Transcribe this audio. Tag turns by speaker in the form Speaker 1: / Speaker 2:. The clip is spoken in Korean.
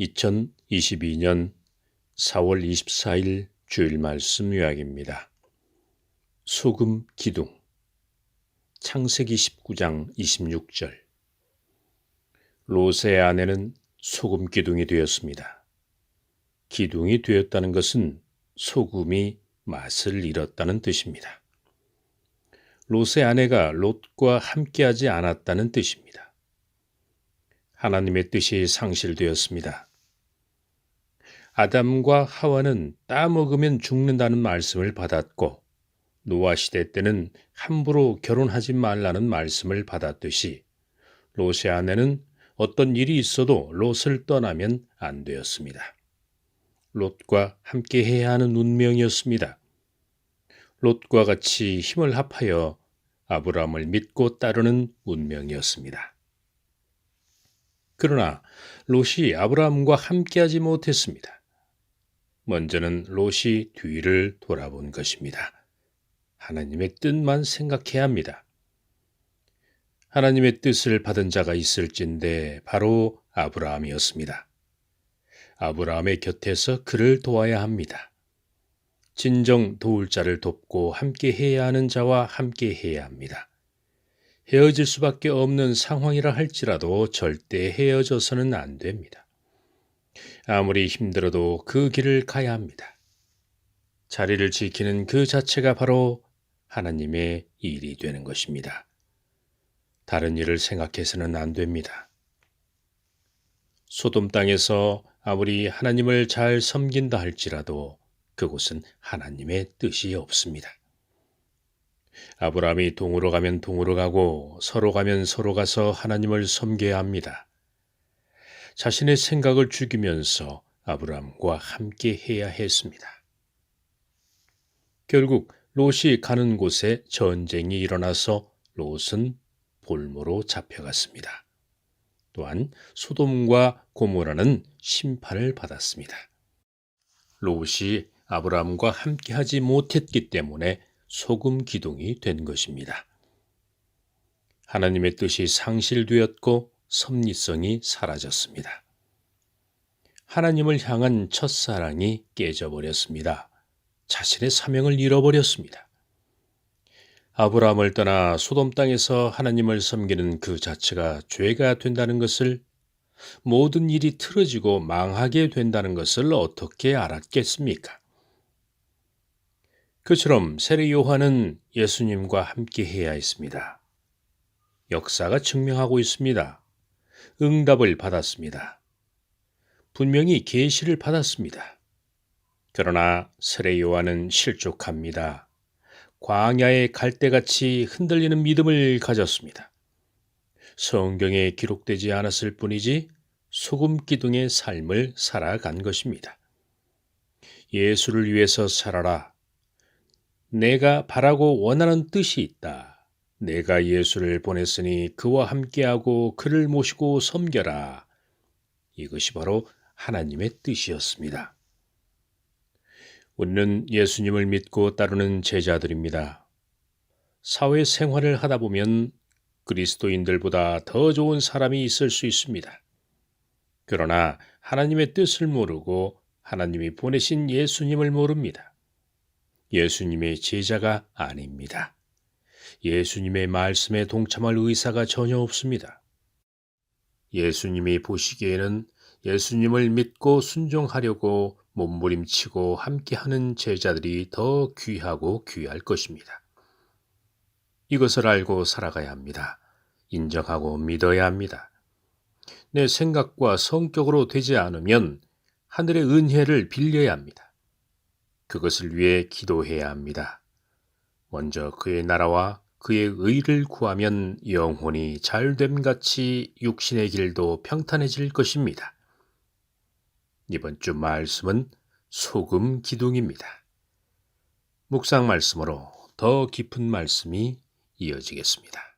Speaker 1: 2022년 4월 24일 주일 말씀 요약입니다. 소금 기둥. 창세기 19장 26절. 롯의 아내는 소금 기둥이 되었습니다. 기둥이 되었다는 것은 소금이 맛을 잃었다는 뜻입니다. 롯의 아내가 롯과 함께하지 않았다는 뜻입니다. 하나님의 뜻이 상실되었습니다. 아담과 하와는 따먹으면 죽는다는 말씀을 받았고 노아 시대 때는 함부로 결혼하지 말라는 말씀을 받았듯이 롯의 아내는 어떤 일이 있어도 롯을 떠나면 안 되었습니다. 롯과 함께 해야 하는 운명이었습니다. 롯과 같이 힘을 합하여 아브라함을 믿고 따르는 운명이었습니다. 그러나 롯이 아브라함과 함께하지 못했습니다. 먼저는 롯이 뒤를 돌아본 것입니다. 하나님의 뜻만 생각해야 합니다. 하나님의 뜻을 받은 자가 있을진데 바로 아브라함이었습니다. 아브라함의 곁에서 그를 도와야 합니다. 진정 도울 자를 돕고 함께 해야 하는 자와 함께 해야 합니다. 헤어질 수밖에 없는 상황이라 할지라도 절대 헤어져서는 안 됩니다. 아무리 힘들어도 그 길을 가야 합니다. 자리를 지키는 그 자체가 바로 하나님의 일이 되는 것입니다. 다른 일을 생각해서는 안 됩니다. 소돔 땅에서 아무리 하나님을 잘 섬긴다 할지라도 그곳은 하나님의 뜻이 없습니다. 아브라함이 동으로 가면 동으로 가고 서로 가면 서로 가서 하나님을 섬겨야 합니다. 자신의 생각을 죽이면서 아브라함과 함께 해야 했습니다. 결국 롯이 가는 곳에 전쟁이 일어나서 롯은 볼모로 잡혀갔습니다. 또한 소돔과 고모라는 심판을 받았습니다. 롯이 아브라함과 함께하지 못했기 때문에 소금 기둥이 된 것입니다. 하나님의 뜻이 상실되었고 섭리성이 사라졌습니다. 하나님을 향한 첫사랑이 깨져버렸습니다. 자신의 사명을 잃어버렸습니다. 아브라함을 떠나 소돔 땅에서 하나님을 섬기는 그 자체가 죄가 된다는 것을, 모든 일이 틀어지고 망하게 된다는 것을 어떻게 알았겠습니까? 그처럼 세례 요한은 예수님과 함께 해야 했습니다. 역사가 증명하고 있습니다. 응답을 받았습니다. 분명히 계시를 받았습니다. 그러나 세례 요한은 실족합니다. 광야의 갈대같이 흔들리는 믿음을 가졌습니다. 성경에 기록되지 않았을 뿐이지 소금 기둥의 삶을 살아간 것입니다. 예수를 위해서 살아라. 내가 바라고 원하는 뜻이 있다. 내가 예수를 보냈으니 그와 함께하고 그를 모시고 섬겨라. 이것이 바로 하나님의 뜻이었습니다. 우리는 예수님을 믿고 따르는 제자들입니다. 사회생활을 하다 보면 그리스도인들보다 더 좋은 사람이 있을 수 있습니다. 그러나 하나님의 뜻을 모르고 하나님이 보내신 예수님을 모릅니다. 예수님의 제자가 아닙니다. 예수님의 말씀에 동참할 의사가 전혀 없습니다. 예수님이 보시기에는 예수님을 믿고 순종하려고 몸부림치고 함께하는 제자들이 더 귀하고 귀할 것입니다. 이것을 알고 살아가야 합니다. 인정하고 믿어야 합니다. 내 생각과 성격으로 되지 않으면 하늘의 은혜를 빌려야 합니다. 그것을 위해 기도해야 합니다. 먼저 그의 나라와 그의 의를 구하면 영혼이 잘됨같이 육신의 길도 평탄해질 것입니다. 이번 주 말씀은 소금 기둥입니다. 묵상 말씀으로 더 깊은 말씀이 이어지겠습니다.